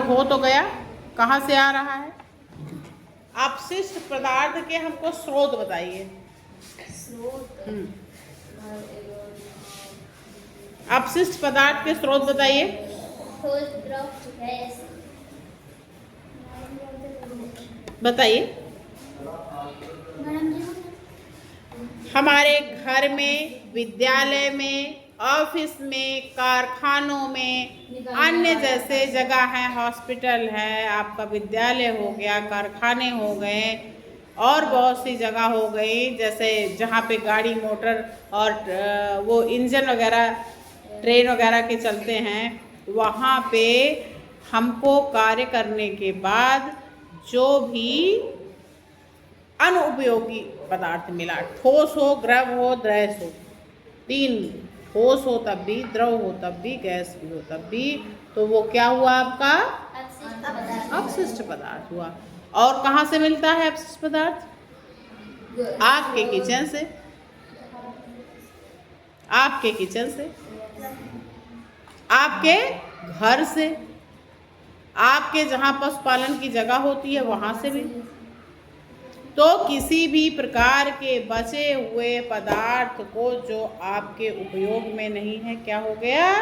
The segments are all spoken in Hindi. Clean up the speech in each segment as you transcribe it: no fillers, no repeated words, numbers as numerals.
हो तो गया, कहाँ से आ रहा है? अपशिष्ट पदार्थ के हमको स्रोत बताइए। अपशिष्ट पदार्थ के स्रोत बताइए। बताइए। हमारे घर में, विद्यालय में, ऑफिस में, कारखानों में, अन्य जैसे जगह है, हॉस्पिटल है, आपका विद्यालय हो गया, कारखाने हो गए और बहुत सी जगह हो गई, जैसे जहाँ पे गाड़ी मोटर और वो इंजन वगैरह, ट्रेन वगैरह के चलते हैं, वहाँ पे हमको कार्य करने के बाद जो भी अनुपयोगी पदार्थ मिला, ठोस हो, द्रव हो, गैस हो, तीन, ठोस हो तब भी, द्रव हो तब भी, गैस भी हो तब भी, तो वो क्या हुआ आपका? अपशिष्ट पदार्थ हुआ। और कहाँ से मिलता है अपशिष्ट पदार्थ? आपके किचन से, आपके किचन से, आपके घर से, आपके जहाँ पशुपालन की जगह होती है वहां से भी। तो किसी भी प्रकार के बचे हुए पदार्थ को जो आपके उपयोग में नहीं है, क्या हो गया?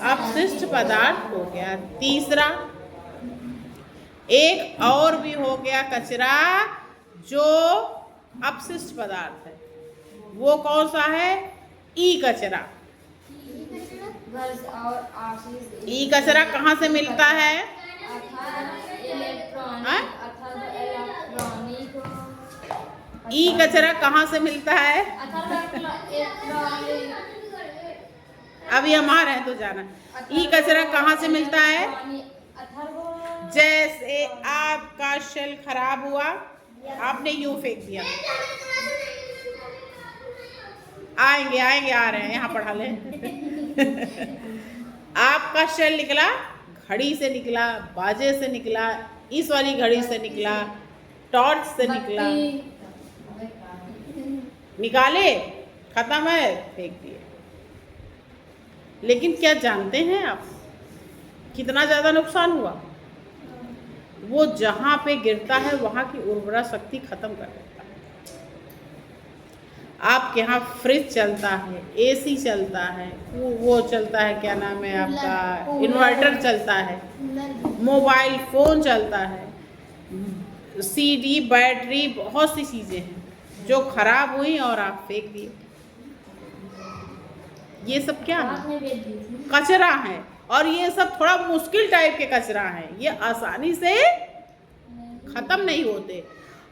अपशिष्ट पदार्थ हो गया। तीसरा, एक और भी हो गया कचरा जो अपशिष्ट पदार्थ है, वो कौन सा है? ई कचरा। ई कचरा कहाँ से मिलता है? ई कचरा कहाँ से मिलता है? अभी हम आ रहे हैं तो जाना। ई कचरा कहाँ से मिलता है? जैसे आपका शेल खराब हुआ, आपने यूं फेंक दिया, आएंगे आएंगे, आ रहे हैं, यहाँ पढ़ा ले। आपका शेल निकला, घड़ी से निकला, बाजे से निकला, इस वाली घड़ी से निकला, टॉर्च से निकला, निकाले, खत्म है, फेंक दिए। लेकिन क्या जानते हैं आप कितना ज्यादा नुकसान हुआ? वो जहां पे गिरता है वहां की उर्वरा शक्ति खत्म कर देता है। आपके यहाँ फ्रिज चलता है, एसी चलता है, वो चलता है, क्या नाम है आपका, इन्वर्टर चलता है, मोबाइल फोन चलता है, सीडी, बैटरी, बहुत सी चीजें हैं जो खराब हुई और आप फेंक दिए। ये सब क्या है? कचरा है। और ये सब थोड़ा मुश्किल टाइप के कचरा है, ये आसानी से खत्म नहीं होते।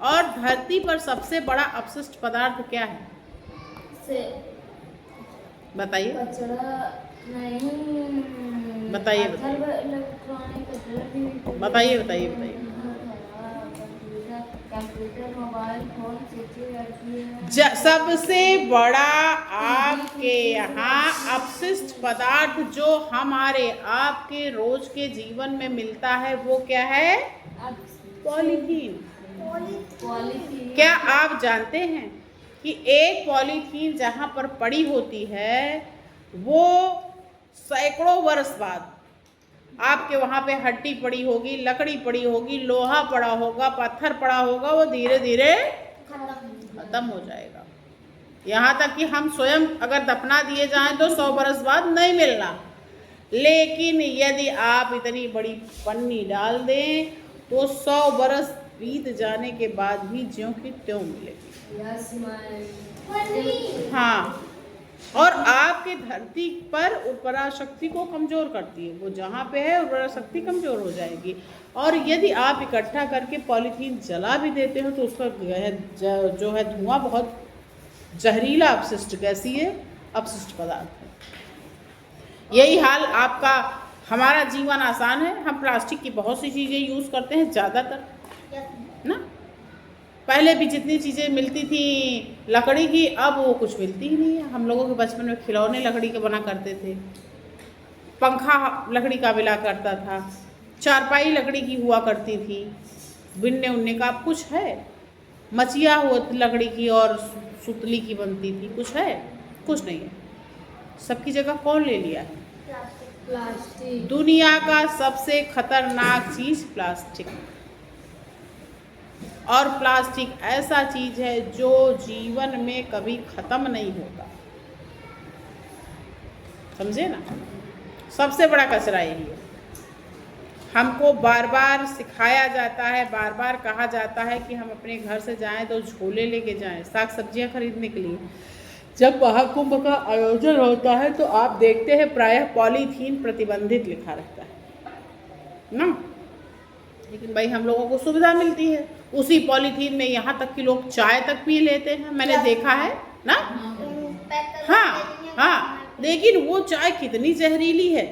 और धरती पर सबसे बड़ा अपशिष्ट पदार्थ क्या है? बताइए बताइए बताइए बताइए बताइए। सबसे बड़ा आपके यहाँ अपशिष्ट पदार्थ जो हमारे आपके रोज के जीवन में मिलता है वो क्या है? पॉलीथीन। क्या आप जानते हैं कि एक पॉलीथीन जहाँ पर पड़ी होती है वो सैकड़ों वर्ष बाद आपके वहाँ पे हड्डी पड़ी होगी, लकड़ी पड़ी होगी, लोहा पड़ा होगा, पत्थर पड़ा होगा, वो धीरे धीरे खत्म हो जाएगा। यहाँ तक कि हम स्वयं अगर दफना दिए जाएं तो 100 बरस बाद नहीं मिलना, लेकिन यदि आप इतनी बड़ी पन्नी डाल दें तो 100 बरस बीत जाने के बाद भी ज्यों की त्यों मिलेगी। हाँ, और आपके धरती पर उर्वरा शक्ति को कमजोर करती है, वो जहाँ पे है उर्वरा शक्ति कमजोर हो जाएगी। और यदि आप इकट्ठा करके पॉलीथीन जला भी देते हो तो उसका जो है धुआं बहुत जहरीला अपशिष्ट गैसीय अपशिष्ट पदार्थ है। यही हाल आपका, हमारा जीवन आसान है, हम प्लास्टिक की बहुत सी चीज़ें यूज़ करते हैं ज़्यादातर ना। पहले भी जितनी चीज़ें मिलती थी लकड़ी की, अब वो कुछ मिलती ही नहीं है। हम लोगों के बचपन में खिलौने लकड़ी के बना करते थे, पंखा लकड़ी का मिला करता था, चारपाई लकड़ी की हुआ करती थी, बिनने उनने का अब कुछ है? मचिया हुआ लकड़ी की और सुतली की बनती थी, कुछ है? कुछ नहीं है। सबकी जगह कौन ले लिया है? प्लास्टिक। दुनिया का सबसे खतरनाक चीज प्लास्टिक। और प्लास्टिक ऐसा चीज है जो जीवन में कभी खत्म नहीं होता, समझे ना। सबसे बड़ा कचरा यही है। हमको बार बार सिखाया जाता है, बार बार कहा जाता है कि हम अपने घर से जाएं तो झोले लेके जाएं साग सब्जियां खरीदने के लिए। जब महाकुंभ का आयोजन होता है तो आप देखते हैं प्रायः पॉलीथीन प्रतिबंधित लिखा रहता है ना, लेकिन भाई हम लोगों को सुविधा मिलती है, उसी पॉलीथीन में यहाँ तक कि लोग चाय तक पी लेते हैं, मैंने देखा है ना। हाँ हाँ, लेकिन वो चाय कितनी जहरीली है,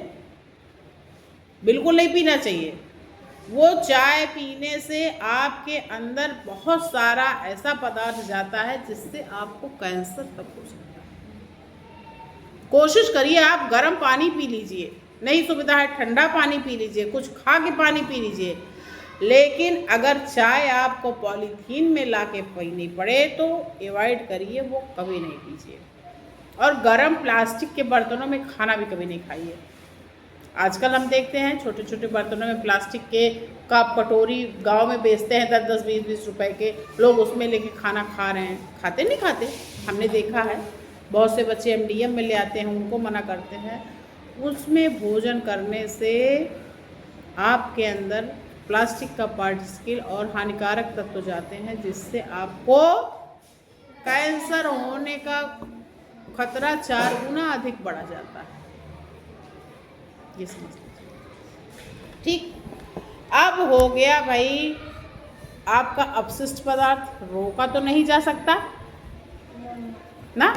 बिल्कुल नहीं पीना चाहिए। वो चाय पीने से आपके अंदर बहुत सारा ऐसा पदार्थ जाता है जिससे आपको कैंसर तक हो सकता है। कोशिश करिए आप गर्म पानी पी लीजिए, नहीं सुविधा है ठंडा पानी पी लीजिए, कुछ खा के पानी पी लीजिए, लेकिन अगर चाय आपको पॉलीथीन में लाके पीनी पड़े तो अवॉइड करिए, वो कभी नहीं पीजिए। और गर्म प्लास्टिक के बर्तनों में खाना भी कभी नहीं खाइए। आजकल हम देखते हैं छोटे छोटे बर्तनों में प्लास्टिक के कप कटोरी गांव में बेचते हैं 10-10, 20-20 रुपए के, लोग उसमें लेके खाना खा रहे हैं। खाते नहीं खाते, हमने देखा है बहुत से बच्चे MDM में ले आते हैं, उनको मना करते हैं। उसमें भोजन करने से आपके अंदर प्लास्टिक का पार्टिकल और हानिकारक तत्व जाते हैं जिससे आपको कैंसर होने का खतरा 4 गुना अधिक बढ़ा जाता है, ये समझ लीजिए। ठीक, अब हो गया भाई आपका अपशिष्ट पदार्थ, रोका तो नहीं जा सकता ना।